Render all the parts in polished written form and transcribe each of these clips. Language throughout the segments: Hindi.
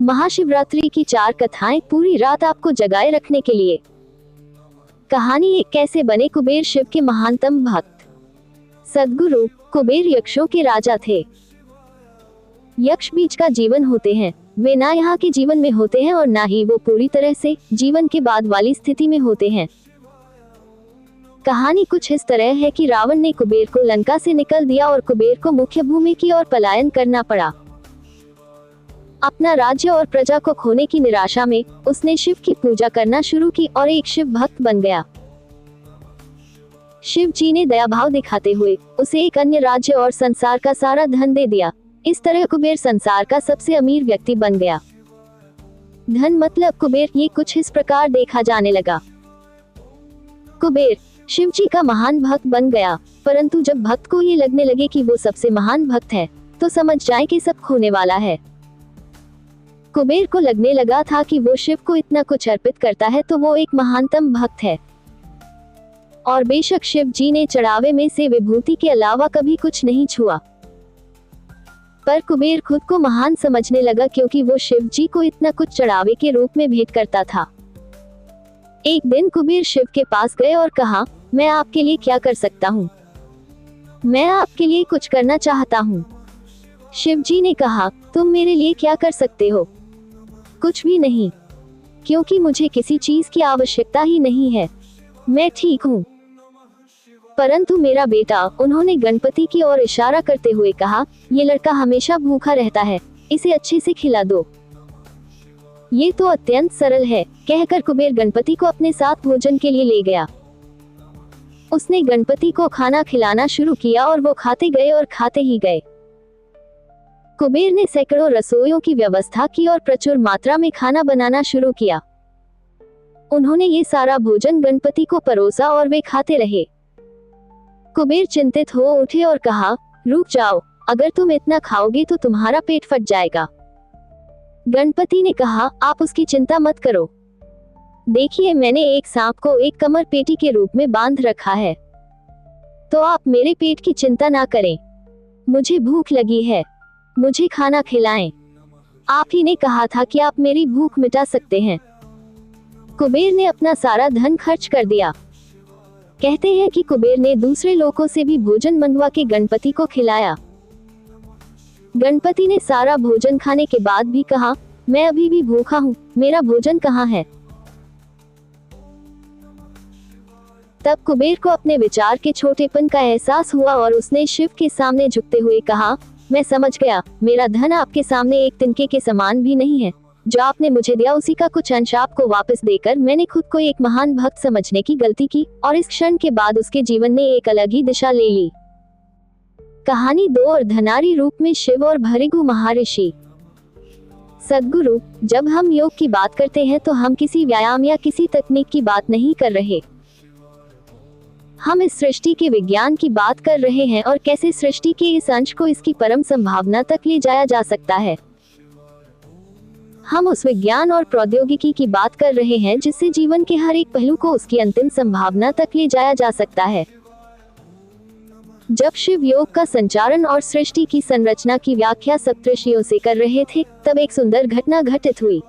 महाशिवरात्रि की 4 कथाएं पूरी रात आपको जगाए रखने के लिए। कहानी 1, कैसे बने कुबेर शिव के महानतम भक्त। सद्गुरु कुबेर यक्षों के राजा थे। यक्ष बीच का जीवन होते हैं, वे ना यहाँ के जीवन में होते हैं और ना ही वो पूरी तरह से जीवन के बाद वाली स्थिति में होते हैं। कहानी कुछ इस तरह है कि रावण ने कुबेर को लंका से निकल दिया और कुबेर को मुख्य भूमि की ओर पलायन करना पड़ा। अपना राज्य और प्रजा को खोने की निराशा में उसने शिव की पूजा करना शुरू की और एक शिव भक्त बन गया। शिव जी ने दया भाव दिखाते हुए उसे एक अन्य राज्य और संसार का सारा धन दे दिया। इस तरह कुबेर संसार का सबसे अमीर व्यक्ति बन गया। धन मतलब कुबेर, ये कुछ इस प्रकार देखा जाने लगा। कुबेर शिव जी का महान भक्त बन गया, परंतु जब भक्त को ये लगने लगे कि वो सबसे महान भक्त है, तो समझ जाए कि सब खोने वाला है। कुबेर को लगने लगा था कि वो शिव को इतना कुछ अर्पित करता है तो वो एक महानतम भक्त है, और बेशक शिव जी ने चढ़ावे में से विभूति के अलावा कभी कुछ नहीं छुआ। पर कुबेर खुद को महान समझने लगा क्योंकि वो शिव जी को इतना कुछ चढ़ावे के रूप में भेंट करता था। एक दिन कुबेर शिव के पास गए और कहा, मैं आपके लिए क्या कर सकता हूँ? मैं आपके लिए कुछ करना चाहता हूँ। शिव जी ने कहा, तुम मेरे लिए क्या कर सकते हो? कुछ भी नहीं, क्योंकि मुझे किसी चीज की आवश्यकता ही नहीं है, मैं ठीक हूँ। परंतु मेरा बेटा, उन्होंने गणपति की ओर इशारा करते हुए कहा, ये लड़का हमेशा भूखा रहता है, इसे अच्छे से खिला दो। ये तो अत्यंत सरल है, कहकर कुबेर गणपति को अपने साथ भोजन के लिए ले गया। उसने गणपति को खाना खिलाना शुरू किया और वो खाते गए और खाते ही गए। कुबेर ने सैकड़ों रसोइयों की व्यवस्था की और प्रचुर मात्रा में खाना बनाना शुरू किया। उन्होंने ये सारा भोजन गणपति को परोसा और वे खाते रहे। कुबेर चिंतित हो उठे और कहा, रुक जाओ, अगर तुम इतना खाओगे तो तुम्हारा पेट फट जाएगा। गणपति ने कहा, आप उसकी चिंता मत करो। देखिए, मैंने एक सांप को एक कमर पेटी के रूप में बांध रखा है, तो आप मेरे पेट की चिंता ना करें। मुझे भूख लगी है, मुझे खाना खिलाएं। आप ही ने कहा था कि आप मेरी भूख मिटा सकते हैं। कुबेर ने अपना सारा धन खर्च कर दिया। कहते हैं कि कुबेर ने दूसरे लोगों से भी भोजन मंगवा के गणपति को खिलाया। गणपति ने सारा भोजन खाने के बाद भी कहा, मैं अभी भी भूखा हूँ, मेरा भोजन कहाँ है? तब कुबेर को अपने विचार के छोटेपन का एहसास हुआ और उसने शिव के सामने झुकते हुए कहा, मैं समझ गया, मेरा धन आपके सामने एक तिनके के समान भी नहीं है। जो आपने मुझे दिया उसी का कुछ अंश आपको वापस देकर मैंने खुद को एक महान भक्त समझने की गलती की, और इस क्षण के बाद उसके जीवन ने एक अलग ही दिशा ले ली। कहानी 2 और धनारी रूप में शिव और भृगु महर्षि। सद्गुरु, जब हम योग की बात करते हैं तो हम किसी व्यायाम या किसी तकनीक की बात नहीं कर रहे। हम इस सृष्टि के विज्ञान की बात कर रहे हैं और कैसे सृष्टि के इस अंश को इसकी परम संभावना तक ले जाया जा सकता है। हम उस विज्ञान और प्रौद्योगिकी की बात कर रहे हैं जिससे जीवन के हर एक पहलू को उसकी अंतिम संभावना तक ले जाया जा सकता है। जब शिव योग का संचारण और सृष्टि की संरचना की व्याख्या सप्तऋषियों से कर रहे थे, तब एक सुंदर घटना घटित हुई।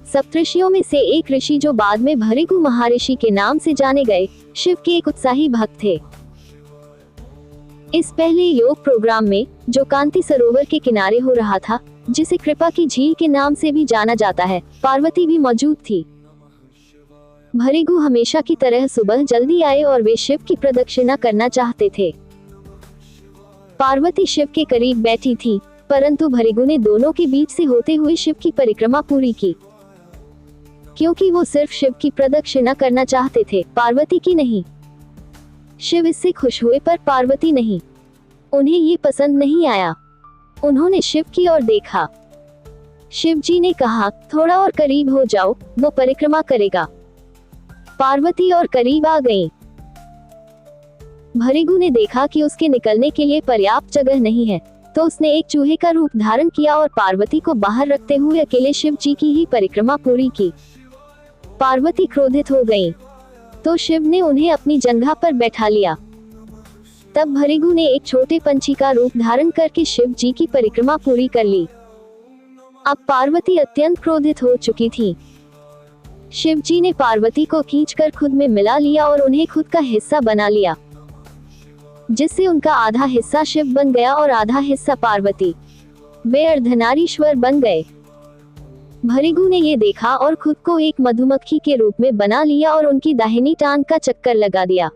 सप्तऋषियों में से एक ऋषि, जो बाद में भृगु महर्षि के नाम से जाने गए, शिव के एक उत्साही भक्त थे। इस पहले योग प्रोग्राम में, जो कांति सरोवर के किनारे हो रहा था, जिसे कृपा की झील के नाम से भी जाना जाता है, पार्वती भी मौजूद थी। भृगु हमेशा की तरह सुबह जल्दी आए और वे शिव की प्रदक्षिणा करना चाहते थे। पार्वती शिव के करीब बैठी थी, परंतु भृगु ने दोनों के बीच से होते हुए शिव की परिक्रमा पूरी की, क्योंकि वो सिर्फ शिव की प्रदक्षिणा करना चाहते थे, पार्वती की नहीं। शिव इससे खुश हुए पर पार्वती नहीं। उन्हें ये पसंद नहीं आया। उन्होंने शिव की ओर देखा। शिव जी ने कहा, थोड़ा और करीब हो जाओ, वो परिक्रमा करेगा। पार्वती और करीब आ गई। भृगु ने देखा कि उसके निकलने के लिए पर्याप्त जगह नहीं है, तो उसने एक चूहे का रूप धारण किया और पार्वती को बाहर रखते हुए अकेले शिव जी की ही परिक्रमा पूरी की। पार्वती क्रोधित हो गईं, तो शिव ने उन्हें अपनी जंघा पर बैठा लिया। तब भृगु ने एक छोटे पंछी का रूप धारण करके शिव जी की परिक्रमा पूरी कर ली। अब पार्वती अत्यंत क्रोधित हो चुकी थी। शिव जी ने पार्वती को खींचकर खुद में मिला लिया और उन्हें खुद का हिस्सा बना लिया, जिससे उनका आधा हिस्सा शिव बन गया और आधा हिस्सा पार्वती। वे अर्धनारीश्वर बन गए। भृगु ने ये देखा और खुद को एक मधुमक्खी के रूप में बना लिया और उनकी दाहिनी टांग का चक्कर लगा दिया।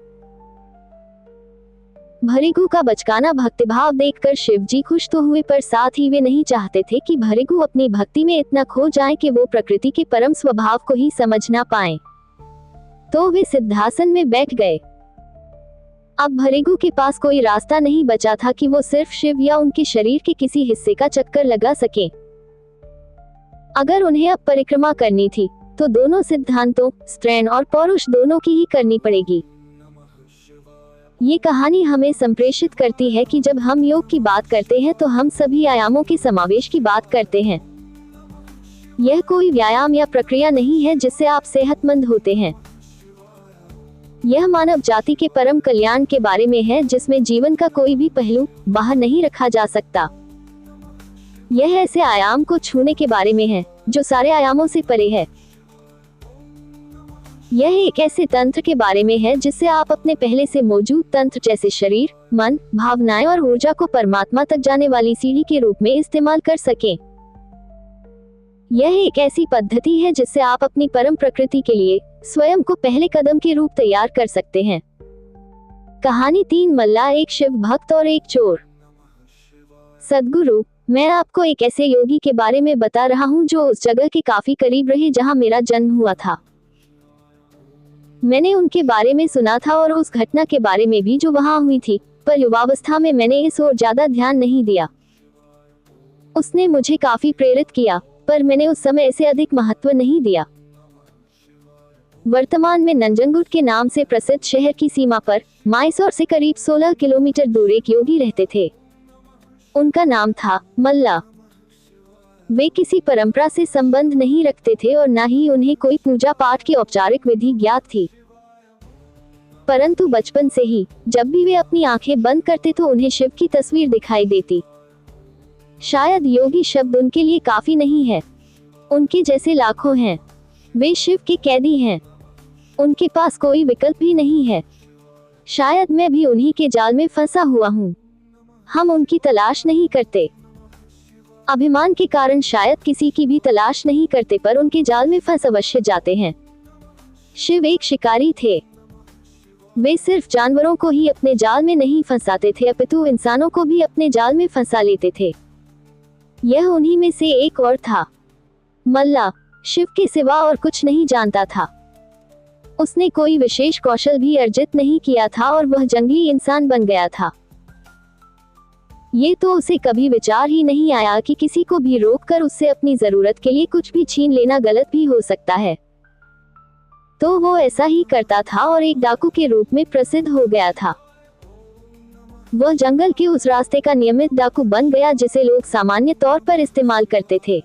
भृगु का बचकाना भक्तिभाव देखकर शिव जी खुश तो हुए, पर साथ ही वे नहीं चाहते थे कि भृगु अपनी भक्ति में इतना खो जाए कि वो प्रकृति के परम स्वभाव को ही समझ ना पाए। तो वे सिद्धासन में बैठ गए। अब भृगु के पास कोई रास्ता नहीं बचा था कि वो सिर्फ शिव या उनके शरीर के किसी हिस्से का चक्कर लगा सके। अगर उन्हें अब परिक्रमा करनी थी तो दोनों सिद्धांतों, स्त्रीण और पौरुष दोनों की ही करनी पड़ेगी। ये कहानी हमें संप्रेषित करती है कि जब हम योग की बात करते हैं तो हम सभी आयामों के समावेश की बात करते हैं। यह कोई व्यायाम या प्रक्रिया नहीं है जिससे आप सेहतमंद होते हैं। यह मानव जाति के परम कल्याण के बारे में है, जिसमें जीवन का कोई भी पहलू बाहर नहीं रखा जा सकता। यह ऐसे आयाम को छूने के बारे में है जो सारे आयामों से परे है। यह एक ऐसे तंत्र के बारे में है जिससे आप अपने पहले से मौजूद तंत्र जैसे शरीर, मन, भावनाएं और ऊर्जा को परमात्मा तक जाने वाली सीढ़ी के रूप में इस्तेमाल कर सकें। यह एक ऐसी पद्धति है जिससे आप अपनी परम प्रकृति के लिए स्वयं को पहले कदम के रूप तैयार कर सकते हैं। कहानी 3 मल्लाह, एक शिव भक्त और एक चोर। सद्गुरु, मैं आपको एक ऐसे योगी के बारे में बता रहा हूँ जो उस जगह के काफी करीब रहे जहाँ मेरा जन्म हुआ था। मैंने उनके बारे में सुना था और उस घटना के बारे में भी जो वहां हुई थी, पर युवावस्था में मैंने इस ओर ज्यादा ध्यान नहीं दिया। उसने मुझे काफी प्रेरित किया, पर मैंने उस समय इसे अधिक महत्व नहीं दिया। वर्तमान में नंजनगुड के नाम से प्रसिद्ध शहर की सीमा पर मैसूर से करीब 16 किलोमीटर दूर एक योगी रहते थे। उनका नाम था मल्ला। वे किसी परंपरा से संबंध नहीं रखते थे और न ही उन्हें कोई पूजा पाठ की औपचारिक विधि ज्ञात थी, परंतु बचपन से ही जब भी वे अपनी आंखें बंद करते तो उन्हें शिव की तस्वीर दिखाई देती। शायद योगी शब्द उनके लिए काफी नहीं है। उनके जैसे लाखों हैं। वे शिव के कैदी हैं। उनके पास कोई विकल्प भी नहीं है। शायद मैं भी उन्हीं के जाल में फंसा हुआ हूँ। हम उनकी तलाश नहीं करते। अभिमान के कारण शायद किसी की भी तलाश नहीं करते, पर उनके जाल में फंस अवश्य जाते हैं। शिव एक शिकारी थे। वे सिर्फ जानवरों को ही अपने जाल में नहीं फंसाते थे, अपितु इंसानों को भी अपने जाल में फंसा लेते थे। यह उन्हीं में से एक और था। मल्ला शिव के सिवा और कुछ नहीं जानता था। उसने कोई विशेष कौशल भी अर्जित नहीं किया था और वह जंगली इंसान बन गया था। ये तो उसे कभी विचार ही नहीं आया कि किसी को भी रोककर उससे अपनी जरूरत के लिए कुछ भी छीन लेना गलत भी हो सकता है। तो वो ऐसा ही करता था और एक डाकू के रूप में प्रसिद्ध हो गया था। वह जंगल के उस रास्ते का नियमित डाकू बन गया जिसे लोग सामान्य तौर पर इस्तेमाल करते थे।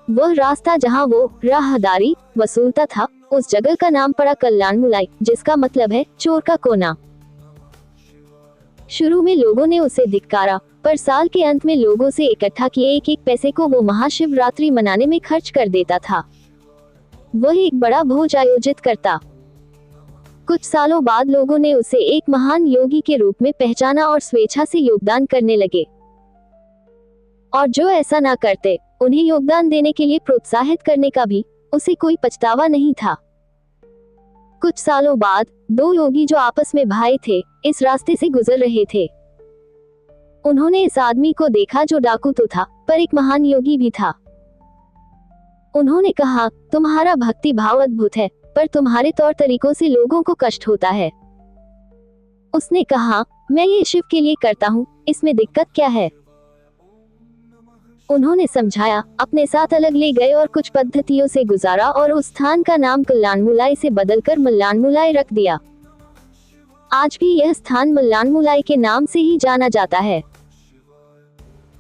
वह रास्ता जहां वो राहदारी वसूलता था, उस जगह का नाम पड़ा कल्याणमुलाई, जिसका मतलब है चोर का कोना। शुरू में लोगों ने उसे धिक्कारा, पर साल के अंत में लोगों से इकट्ठा किए एक एक पैसे को वो महाशिवरात्रि मनाने में खर्च कर देता था। वह एक बड़ा भोज आयोजित करता। कुछ सालों बाद लोगों ने उसे एक महान योगी के रूप में पहचाना और स्वेच्छा से योगदान करने लगे। और जो ऐसा ना करते, उन्हें योगदान देने के लिए प्रोत्साहित करने का भी उसे कोई पछतावा नहीं था। कुछ सालों बाद 2 योगी जो आपस में भाई थे, इस रास्ते से गुजर रहे थे। उन्होंने इस आदमी को देखा जो डाकू तो था, पर एक महान योगी भी था। उन्होंने कहा, तुम्हारा भक्ति भाव अद्भुत है, पर तुम्हारे तौर तरीकों से लोगों को कष्ट होता है। उसने कहा, मैं ये शिव के लिए करता हूँ, इसमें दिक्कत क्या है? उन्होंने समझाया, अपने साथ अलग ले गए और कुछ पद्धतियों से गुजारा और उस स्थान का नाम कल्याणमुलाई से बदलकर मल्लानमुलाई रख दिया। आज भी यह स्थान मल्लानमुलाई के नाम से ही जाना जाता है।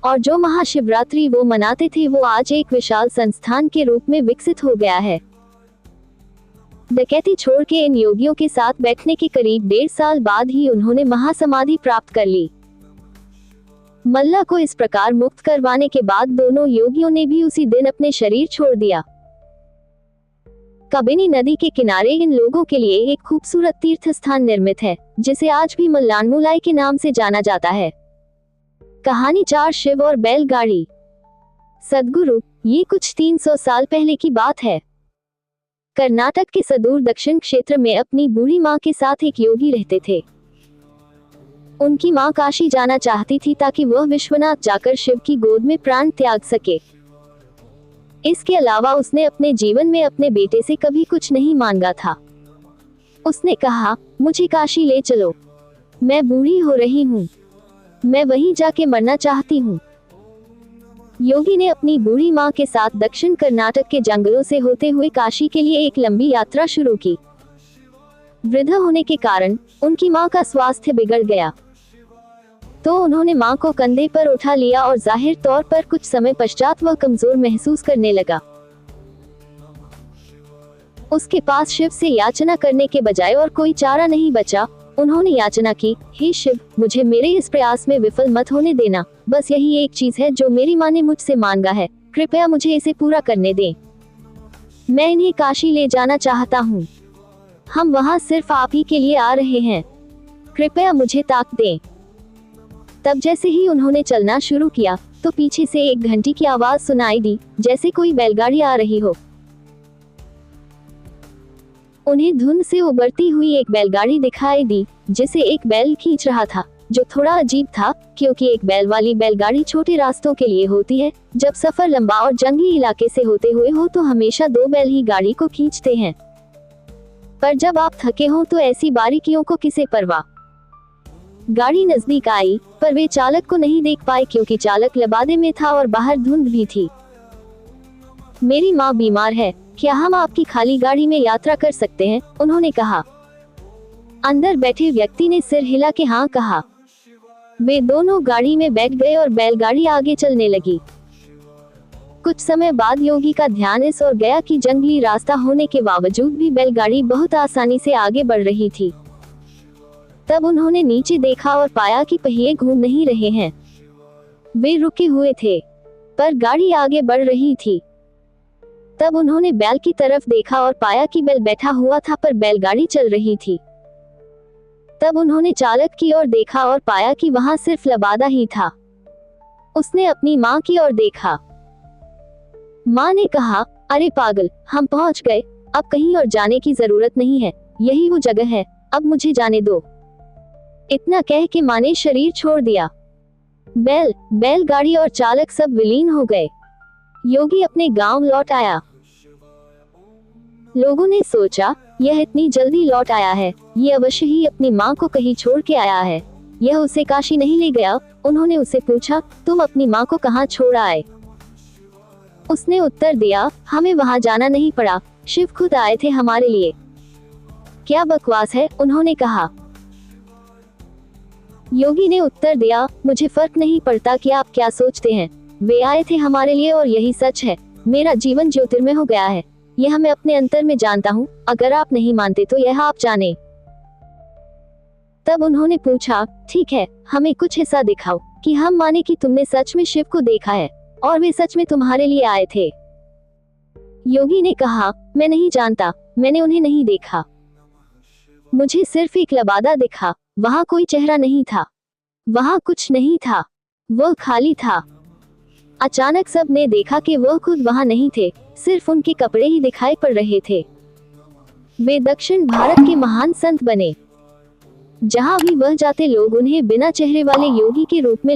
और जो महाशिवरात्रि वो मनाते थे वो आज एक विशाल संस्थान के रूप में विकसित हो गया है। डकैती छोड़ के इन योगियों के साथ बैठने के करीब 1.5 साल बाद ही उन्होंने महासमाधि प्राप्त कर ली। मल्ला को इस प्रकार मुक्त करवाने के बाद दोनों योगियों ने भी उसी दिन अपने शरीर छोड़ दिया। कबिनी नदी के किनारे इन लोगों के लिए एक खूबसूरत तीर्थ स्थान निर्मित है, जिसे आज भी मल्लानमुलाई के नाम से जाना जाता है। कहानी 4 शिव और बैलगाड़ी। सद्गुरु, ये कुछ 300 साल पहले की बात है। कर्नाटक के सुदूर दक्षिण क्षेत्र में अपनी बूढ़ी माँ के साथ एक योगी रहते थे। उनकी माँ काशी जाना चाहती थी ताकि वह विश्वनाथ जाकर शिव की गोद में प्राण त्याग सके। इसके अलावा उसने अपने जीवन में अपने बेटे से कभी कुछ नहीं मांगा था। उसने कहा, मुझे काशी ले चलो, मैं बूढ़ी हो रही हूँ, मैं वहीं जाके मरना चाहती हूँ। योगी ने अपनी बूढ़ी माँ के साथ दक्षिण कर्नाटक के जंगलों से होते हुए काशी के लिए एक लंबी यात्रा शुरू की। वृद्ध होने के कारण उनकी माँ का स्वास्थ्य बिगड़ गया, तो उन्होंने माँ को कंधे पर उठा लिया और जाहिर तौर पर कुछ समय पश्चात वह कमजोर महसूस करने लगा। उसके पास शिव से याचना करने के बजाय और कोई चारा नहीं बचा। उन्होंने याचना की, हे शिव, मुझे मेरे इस प्रयास में विफल मत होने देना। बस यही एक चीज है जो मेरी माँ ने मुझसे मांगा है, कृपया मुझे इसे पूरा करने दें। मैं इन्हें काशी ले जाना चाहता हूँ। हम वहाँ सिर्फ आप ही के लिए आ रहे हैं, कृपया मुझे ताक दें। तब जैसे ही उन्होंने चलना शुरू किया तो पीछे से एक घंटी की आवाज सुनाई दी, जैसे कोई बैलगाड़ी आ रही हो। उन्हें धुंध से उबरती हुई एक बैलगाड़ी दिखाई दी, जिसे एक बैल खींच रहा था, जो थोड़ा अजीब था क्योंकि एक बैल वाली बैलगाड़ी छोटे रास्तों के लिए होती है। जब सफर लंबा और जंगली इलाके से होते हुए हो तो हमेशा 2 बैल ही गाड़ी को खींचते हैं, पर जब आप थके हो तो ऐसी बारीकियों को किसे परवाह। गाड़ी नजदीक आई, पर वे चालक को नहीं देख पाए क्योंकि चालक लबादे में था और बाहर धुंध भी थी। मेरी माँ बीमार है, क्या हम आपकी खाली गाड़ी में यात्रा कर सकते हैं? उन्होंने कहा। अंदर बैठे व्यक्ति ने सिर हिला के हाँ कहा। वे दोनों गाड़ी में बैठ गए और बैलगाड़ी आगे चलने लगी। कुछ समय बाद योगी का ध्यान इस ओर गया कि जंगली रास्ता होने के बावजूद भी बैलगाड़ी बहुत आसानी से आगे बढ़ रही थी। तब उन्होंने नीचे देखा और पाया कि पहिए घूम नहीं रहे हैं, वे रुके हुए थे, पर गाड़ी आगे बढ़ रही थी। तब उन्होंने बैल की तरफ देखा और पाया कि बैल बैठा हुआ था पर बैलगाड़ी चल रही थी। तब उन्होंने चालक की ओर देखा और पाया कि वहां सिर्फ लबादा ही था। उसने अपनी माँ की ओर देखा। माँ ने कहा, अरे पागल, हम पहुंच गए, अब कहीं और जाने की जरूरत नहीं है, यही वो जगह है, अब मुझे जाने दो। इतना कह के माँ ने शरीर छोड़ दिया। बैलगाड़ी और चालक सब विलीन हो गए। योगी अपने गांव लौट आया। लोगों ने सोचा, यह इतनी जल्दी लौट आया है, ये अवश्य ही अपनी माँ को कहीं छोड़ के आया है, यह उसे काशी नहीं ले गया। उन्होंने उससे पूछा, तुम अपनी माँ को कहाँ छोड़ आए? उसने उत्तर दिया, हमें वहां जाना नहीं पड़ा, शिव खुद आए थे हमारे लिए। क्या बकवास है, उन्होंने कहा। योगी ने उत्तर दिया, मुझे फर्क नहीं पड़ता कि आप क्या सोचते हैं, वे आए थे हमारे लिए और यही सच है। मेरा जीवन ज्योतिर्मय हो गया है, यह मैं अपने अंतर में जानता हूँ, अगर आप नहीं मानते तो यह आप जाने। तब उन्होंने पूछा, ठीक है, हमें कुछ हिस्सा दिखाओ कि हम माने कि तुमने सच में शिव को देखा है और वे सच में तुम्हारे लिए आए थे। योगी ने कहा, मैं नहीं जानता, मैंने उन्हें नहीं देखा, मुझे सिर्फ एक लबादा दिखा, वहां कोई चेहरा नहीं था, वहां कुछ नहीं था, वह खाली था। अचानक सब ने देखा कि वह खुद वहां नहीं थे, सिर्फ उनके कपड़े ही दिखाई पड़ रहे थे। वे दक्षिण भारत के महान संत बने। जहां भी वह जाते लोग उन्हें बिना चेहरे वाले योगी के रूप में